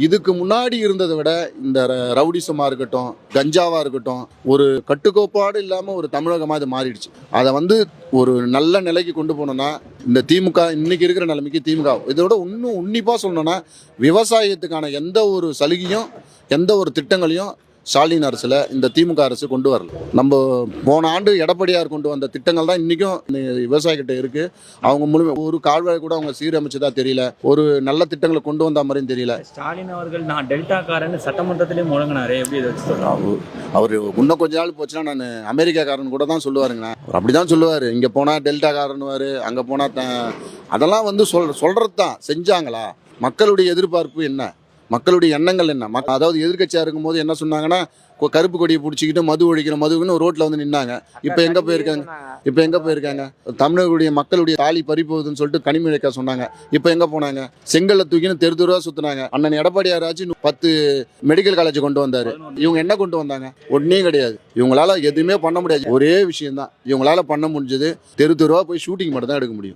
இதுக்கு முன்னாடி இருந்ததை விட இந்த ரவுடிசமா இருக்கட்டும், கஞ்சாவா இருக்கட்டும், ஒரு கட்டுக்கோப்பாடு இல்லாம ஒரு தமிழகமா இது மாறிடுச்சு. அதை ஒரு நல்ல நிலைக்கு கொண்டு போனோம்னா, இந்த திமுக இன்னைக்கு இருக்கிற நிலைமைக்கு திமுக இதோட இன்னும் உன்னிப்பா சொல்லணும்னா, விவசாயத்துக்கான எந்த ஒரு சலுகையும், எந்த ஒரு திட்டங்களையும் ஸ்டாலின் அரசுல இந்த திமுக அரசு கொண்டு வரல. நம்ம போன ஆண்டு எடப்பாடியார் கொண்டு வந்த திட்டங்கள் தான் இன்னைக்கும் விவசாயிகிட்ட இருக்கு. அவங்க முழுமை ஒரு கால்வாய் கூட அவங்க சீரமைச்சதா தெரியல, ஒரு நல்ல திட்டங்களை கொண்டு வந்த மாதிரியும் தெரியல. ஸ்டாலின் அவர்கள் நான் டெல்டாக்காரன் சட்டமன்றத்திலே முழங்கினாரு. எப்படி இதை வச்சு சொல்றாங்க? அவர் இன்னும் கொஞ்ச நாள் போச்சுன்னா நான் அமெரிக்காக்காரன் கூட தான் சொல்லுவாருங்கண்ணா. அப்படிதான் சொல்லுவாரு. இங்க போனா டெல்டாக்காரன்வாரு, அங்க போனா அதெல்லாம் சொல்றது தான். செஞ்சாங்களா? மக்களுடைய எதிர்பார்ப்பு என்ன, மக்களுடைய எண்ணங்கள் என்ன? அதாவது எதிர்கட்சியா இருக்கும் போது என்ன சொன்னாங்கன்னா, கருப்பு கொடியை பிடிச்சிக்கிட்டு மது ஒழிக்கிற மதுக்குன்னு ஒரு ரோட்ல நின்னாங்க. இப்ப எங்க போயிருக்காங்க? தமிழர்களுடைய மக்களுடைய தாலி பறிப்போகுதுன்னு சொல்லிட்டு கனிமொழிக்கா சொன்னாங்க. இப்ப எங்க போனாங்க? செங்கல்ல தூக்கின்னு தெரு தெருவா சுத்தினாங்க. அண்ணன் எடப்பாடியார் ஆச்சு 10 மெடிக்கல் காலேஜ் கொண்டு வந்தாரு. இவங்க என்ன கொண்டு வந்தாங்க? ஒன்னே கிடையாது. இவங்களால எதுவுமே பண்ண முடியாது. ஒரே விஷயம் தான் இவங்களால பண்ண முடிஞ்சது, தெரு தெருவா போய் ஷூட்டிங் மட்டும் தான் எடுக்க முடியும்.